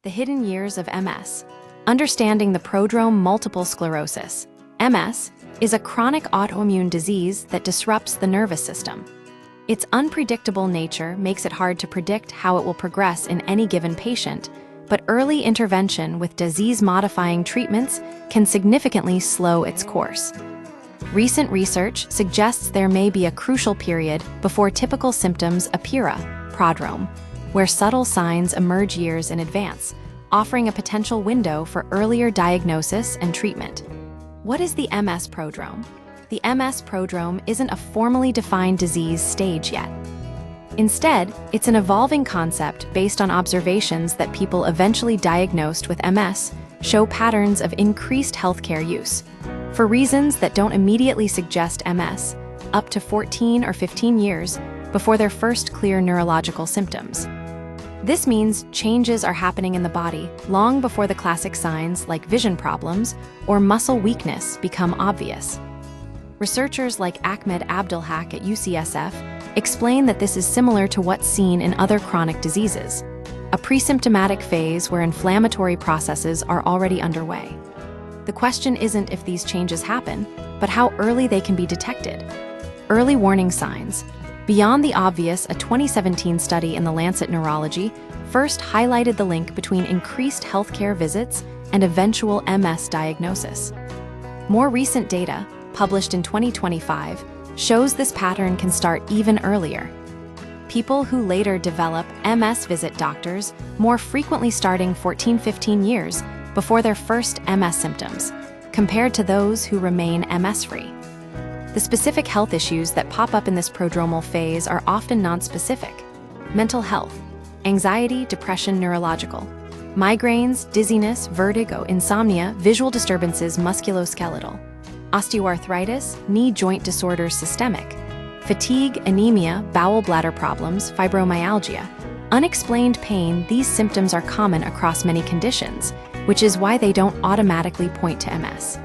The hidden years of MS. Understanding the prodrome multiple sclerosis. MS is a chronic autoimmune disease that disrupts the nervous system. Its unpredictable nature makes it hard to predict how it will progress in any given patient, but early intervention with disease-modifying treatments can significantly slow its course. Recent research suggests there may be a crucial period before typical symptoms appear, prodrome, where subtle signs emerge years in advance, offering a potential window for earlier diagnosis and treatment. What is the MS prodrome? The MS prodrome isn't a formally defined disease stage yet. Instead, it's an evolving concept based on observations that people eventually diagnosed with MS show patterns of increased healthcare use. For reasons that don't immediately suggest MS, up to 14 or 15 years before their first clear neurological symptoms. This means changes are happening in the body long before the classic signs like vision problems or muscle weakness become obvious. Researchers like Ahmed Abdelhak at UCSF explain that this is similar to what's seen in other chronic diseases, a pre-symptomatic phase where inflammatory processes are already underway. The question isn't if these changes happen, but how early they can be detected. Early warning signs. Beyond the obvious, a 2017 study in The Lancet Neurology first highlighted the link between increased healthcare visits and eventual MS diagnosis. More recent data, published in 2025, shows this pattern can start even earlier. People who later develop MS visit doctors more frequently starting 14-15 years before their first MS symptoms, compared to those who remain MS-free. The specific health issues that pop up in this prodromal phase are often nonspecific. Mental health, anxiety, depression, neurological, migraines, dizziness, vertigo, insomnia, visual disturbances, musculoskeletal, osteoarthritis, knee joint disorders, systemic, fatigue, anemia, bowel bladder problems, fibromyalgia, unexplained pain. These symptoms are common across many conditions, which is why they don't automatically point to MS.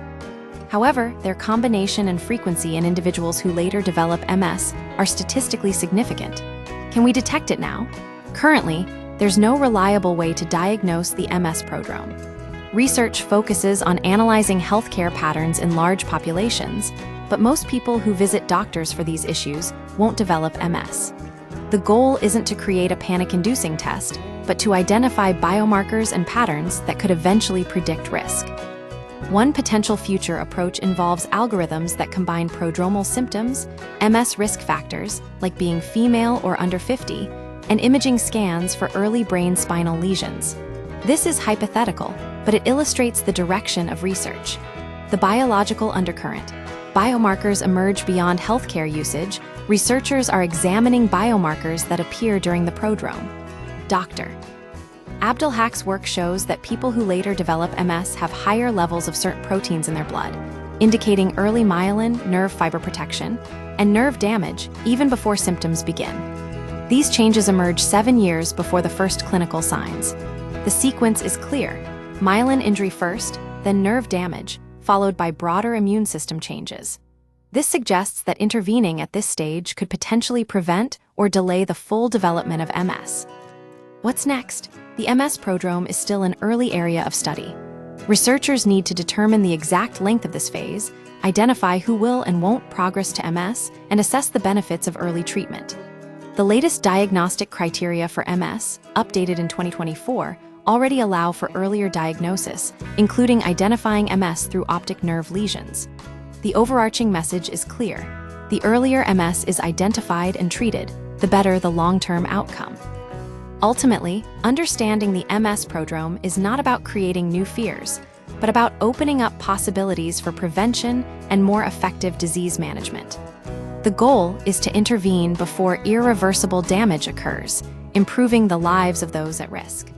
However, their combination and frequency in individuals who later develop MS are statistically significant. Can we detect it now? Currently, there's no reliable way to diagnose the MS prodrome. Research focuses on analyzing healthcare patterns in large populations, but most people who visit doctors for these issues won't develop MS. The goal isn't to create a panic-inducing test, but to identify biomarkers and patterns that could eventually predict risk. One potential future approach involves algorithms that combine prodromal symptoms, MS risk factors, like being female or under 50, and imaging scans for early brain spinal lesions. This is hypothetical, but it illustrates the direction of research. The biological undercurrent. Biomarkers emerge beyond healthcare usage. Researchers are examining biomarkers that appear during the prodrome. Doctor. Abdelhak's work shows that people who later develop MS have higher levels of certain proteins in their blood, indicating early myelin, nerve fiber protection, and nerve damage even before symptoms begin. These changes emerge 7 years before the first clinical signs. The sequence is clear: myelin injury first, then nerve damage, followed by broader immune system changes. This suggests that intervening at this stage could potentially prevent or delay the full development of MS. What's next? The MS prodrome is still an early area of study. Researchers need to determine the exact length of this phase, identify who will and won't progress to MS, and assess the benefits of early treatment. The latest diagnostic criteria for MS, updated in 2024, already allow for earlier diagnosis, including identifying MS through optic nerve lesions. The overarching message is clear: the earlier MS is identified and treated, the better the long-term outcome. Ultimately, understanding the MS prodrome is not about creating new fears, but about opening up possibilities for prevention and more effective disease management. The goal is to intervene before irreversible damage occurs, improving the lives of those at risk.